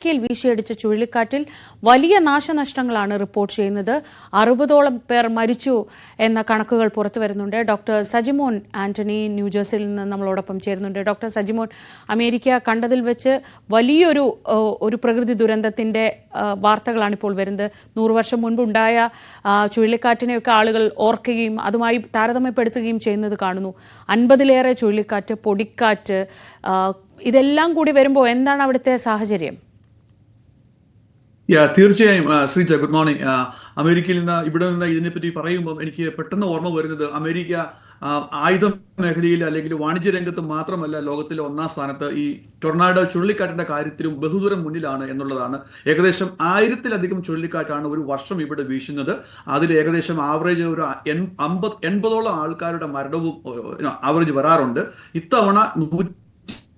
വീശിയടിച്ച ചുഴലിക്കാറ്റിൽ വലിയ നാശനഷ്ടങ്ങളാണ് റിപ്പോർട്ട് ചെയ്യുന്നത്. 60ഓളം പേർ മരിച്ചു എന്ന കണക്കുകൾ പുറത്തു വരുന്നുണ്ട്. ഡോക്ടർ സജിമോൻ ആന്റണി ന്യൂജേഴ്സിയിൽ നിന്ന് നമ്മളോടൊപ്പം ചേരുന്നുണ്ട്. ഡോക്ടർ സജിമോൻ, അമേരിക്ക കണ്ടതിൽ വെച്ച് വലിയൊരു പ്രകൃതി ദുരന്തത്തിന്റെ വാർത്തകളാണ് ഇപ്പോൾ വരുന്നത്. 100 വർഷം മുൻപുണ്ടായ ചുഴലിക്കാറ്റിനെയൊക്കെ ആളുകൾ ഓർക്കുകയും അതുമായി താരതമ്യപ്പെടുത്തുകയും ചെയ്യുന്നത് കാണുന്നു. 50ലേറെ ചുഴലിക്കാറ്റ്, പൊടിക്കാറ്റ്, ഇതെല്ലാം കൂടി വരുമ്പോൾ എന്താണ് അവിടുത്തെ സാഹചര്യം? തീർച്ചയായും ശ്രീജ, ഗുഡ് മോർണിംഗ്. അമേരിക്കയിൽ നിന്ന് ഇവിടെ നിന്ന് ഇതിനെപ്പറ്റി പറയുമ്പോൾ എനിക്ക് പെട്ടെന്ന് ഓർമ്മ വരുന്നത് അമേരിക്ക ആയുധ മേഖലയിൽ അല്ലെങ്കിൽ വാണിജ്യ രംഗത്ത് മാത്രമല്ല ലോകത്തിലെ 1ാം സ്ഥാനത്ത് ഈ ടൊർണാഡോ ചുഴലിക്കാറ്റിന്റെ കാര്യത്തിലും ബഹുദൂരം മുന്നിലാണ് എന്നുള്ളതാണ്. ഏകദേശം 1000-ലധികം ചുഴലിക്കാറ്റാണ് ഒരു വർഷം ഇവിടെ വീശുന്നത്. അതിൽ ഏകദേശം ആവറേജ് ഒരു 80ഓളം ആൾക്കാരുടെ മരണവും ആവറേജ് വരാറുണ്ട്. ഇത്തവണ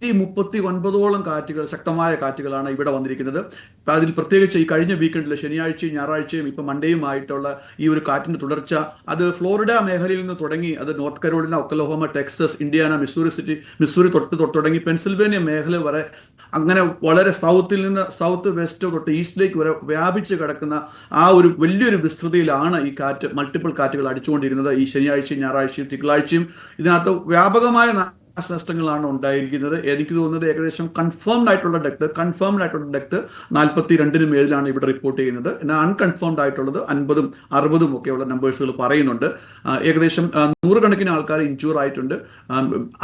139ഓളം കാറ്റുകൾ, ശക്തമായ കാറ്റുകളാണ് ഇവിടെ വന്നിരിക്കുന്നത്. അതിൽ പ്രത്യേകിച്ച് ഈ കഴിഞ്ഞ വീക്കെൻഡിൽ ശനിയാഴ്ചയും ഞായറാഴ്ചയും ഇപ്പൊ മൺഡേയുമായിട്ടുള്ള ഈ ഒരു കാറ്റിന്റെ തുടർച്ച അത് ഫ്ലോറിഡ മേഖലയിൽ നിന്ന് തുടങ്ങി അത് North Carolina, Oklahoma, Texas, Indiana, Missouri തുടങ്ങി പെൻസിൽവേനിയ മേഖല വരെ, അങ്ങനെ വളരെ സൗത്ത് വെസ്റ്റ് തൊട്ട് ഈസ്റ്റിലേക്ക് വരെ വ്യാപിച്ച് കിടക്കുന്ന ആ ഒരു വലിയൊരു വിസ്തൃതിയിലാണ് ഈ കാറ്റ്, മൾട്ടിപ്പിൾ കാറ്റുകൾ അടിച്ചുകൊണ്ടിരുന്നത്. ഈ ശനിയാഴ്ചയും ഞായറാഴ്ചയും തിങ്കളാഴ്ചയും ഇതിനകത്ത് വ്യാപകമായ നാശനഷ്ടങ്ങളാണ് ഉണ്ടായിരിക്കുന്നത്. എനിക്ക് തോന്നുന്നത് ഏകദേശം കൺഫേംഡ് ആയിട്ടുള്ള ഡെത്ത് 42-ന് മേലിലാണ് ഇവിടെ റിപ്പോർട്ട് ചെയ്യുന്നത്. എന്നാൽ അൺകൺഫേംഡ് ആയിട്ടുള്ളത് 50ഉം 60ഉം ഒക്കെയുള്ള നമ്പേഴ്സുകൾ പറയുന്നുണ്ട്. ഏകദേശം 100 കണക്കിന് ആൾക്കാർ ഇൻജൂർ ആയിട്ടുണ്ട്.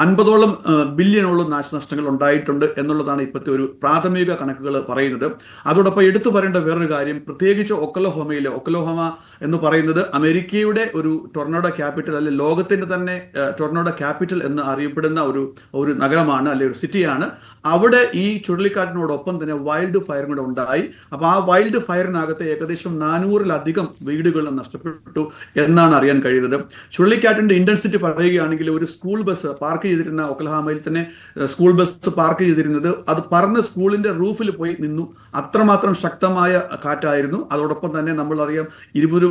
50ഓളം ബില്യണോളം നാശനഷ്ടങ്ങൾ ഉണ്ടായിട്ടുണ്ട് എന്നുള്ളതാണ് ഇപ്പോഴത്തെ ഒരു പ്രാഥമിക കണക്കുകൾ പറയുന്നത്. അതോടൊപ്പം എടുത്തു പറയേണ്ട വേറൊരു കാര്യം, പ്രത്യേകിച്ച് ഒക്ലഹോമ എന്ന് പറയുന്നത് അമേരിക്കയുടെ ഒരു ടൊർണാഡോ ക്യാപിറ്റൽ, അല്ലെങ്കിൽ ലോകത്തിന്റെ തന്നെ ടൊർണാഡോ ക്യാപിറ്റൽ എന്ന് അറിയപ്പെടുന്ന ഒരു നഗരമാണ്, അല്ലെങ്കിൽ ഒരു സിറ്റിയാണ്. അവിടെ ഈ ചുഴലിക്കാറ്റിനോടൊപ്പം തന്നെ വൈൽഡ് ഫയർ കൂടെ ഉണ്ടായി. അപ്പൊ ആ വൈൽഡ് ഫയറിനകത്ത് ഏകദേശം 400-ലധികം വീടുകൾ നഷ്ടപ്പെട്ടു എന്നാണ് അറിയാൻ കഴിയുന്നത്. ചുഴലിക്കാറ്റിന്റെ ഇന്റൻസിറ്റി പറയുകയാണെങ്കിൽ ഒരു സ്കൂൾ ബസ് പാർക്ക് ചെയ്തിരുന്ന, ഒക്ലഹോമയിൽ തന്നെ സ്കൂൾ ബസ് പാർക്ക് ചെയ്തിരുന്നത്, അത് പറന്ന് സ്കൂളിന്റെ റൂഫിൽ പോയി നിന്നു. അത്രമാത്രം ശക്തമായ കാറ്റായിരുന്നു. അതോടൊപ്പം തന്നെ നമ്മൾ അറിയാം 20,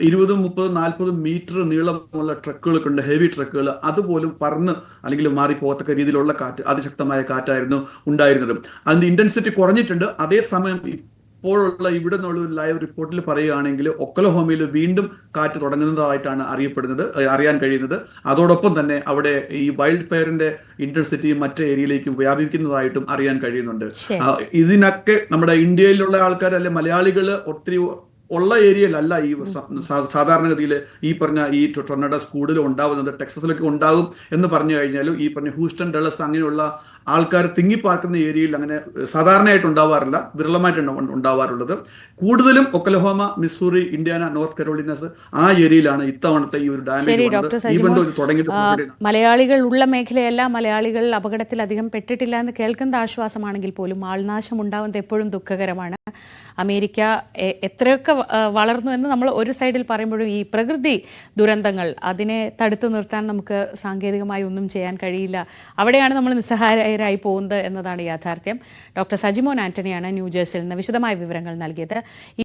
30, 40 മീറ്റർ നീളമുള്ള ട്രക്കുകളൊക്കെ ഉണ്ട്, ഹെവി ട്രക്കുകൾ, അതുപോലും പറന്ന് അല്ലെങ്കിൽ മാറിപ്പോകത്തക്ക രീതിയിലുള്ള കാറ്റ്, അതിശക്തമായ കാറ്റായിരുന്നു ഉണ്ടായിരുന്നത്. അതിന്റെ ഇന്റൻസിറ്റി കുറഞ്ഞിട്ടുണ്ട്. അതേസമയം ഇപ്പോഴുള്ള ഇവിടെ നിന്നുള്ള ഒരു ലൈവ് റിപ്പോർട്ടിൽ പറയുകയാണെങ്കിൽ ഒക്ലഹോമയിൽ വീണ്ടും കാറ്റ് തുടങ്ങുന്നതായിട്ടാണ് അറിയാൻ കഴിയുന്നത്. അതോടൊപ്പം തന്നെ അവിടെ ഈ വൈൽഡ് ഫയറിന്റെ ഇന്റൻസിറ്റി മറ്റു ഏരിയയിലേക്കും വ്യാപിക്കുന്നതായിട്ടും അറിയാൻ കഴിയുന്നുണ്ട്. ഇതിനൊക്കെ നമ്മുടെ ഇന്ത്യയിലുള്ള ആൾക്കാർ, അല്ലെ മലയാളികൾ ഒത്തിരി ഉള്ള ഏരിയയിലല്ല ഈ സാധാരണഗതിയിൽ ഈ പറഞ്ഞ ഈ ടൊർണാഡോസ് കൂടുതലും ഉണ്ടാവുന്നത്. ടെക്സസിലൊക്കെ ഉണ്ടാകും എന്ന് പറഞ്ഞു കഴിഞ്ഞാലും ഈ പറഞ്ഞ ഹൂസ്റ്റൺ, ഡള്ളസ് അങ്ങനെയുള്ള ആൾക്കാർ തിങ്ങിപ്പാർക്കുന്ന ഏരിയയിൽ അങ്ങനെ സാധാരണയായിട്ട് ഉണ്ടാവാറില്ല, വിരളമായിട്ടാണ് ഉണ്ടാവാറുള്ളത്. കൂടുതലും ഒക്ലഹോമ, മിസൂറി, ഇന്ത്യാന, നോർത്ത് കരോളിനാസ് ആ ഏരിയയിലാണ് ഇത്തവണത്തെ ഈ ഒരു ഡാമേജ് തുടങ്ങിയിട്ട്. മലയാളികൾ ഉള്ള മേഖലയല്ല, മലയാളികൾ അപകടത്തിൽ അധികം പെട്ടിട്ടില്ല എന്ന് കേൾക്കുന്ന ആശ്വാസമാണെങ്കിൽ പോലും ആൾനാശം ഉണ്ടാവുന്നത് എപ്പോഴും ദുഃഖകരമാണ്. അമേരിക്ക എത്രയൊക്കെ വളർന്നു എന്ന് നമ്മൾ ഒരു സൈഡിൽ പറയുമ്പോഴും ഈ പ്രകൃതി ദുരന്തങ്ങൾ, അതിനെ തടുത്തു നിർത്താൻ നമുക്ക് സാങ്കേതികമായി ഒന്നും ചെയ്യാൻ കഴിയില്ല. അവിടെയാണ് നമ്മൾ നിസ്സഹായരായി പോകുന്നത് എന്നതാണ് യാഥാർത്ഥ്യം. ഡോക്ടർ സജിമോൻ ആന്റണിയാണ് ന്യൂജേഴ്സിയിൽ നിന്ന് വിശദമായ വിവരങ്ങൾ നൽകിയത്.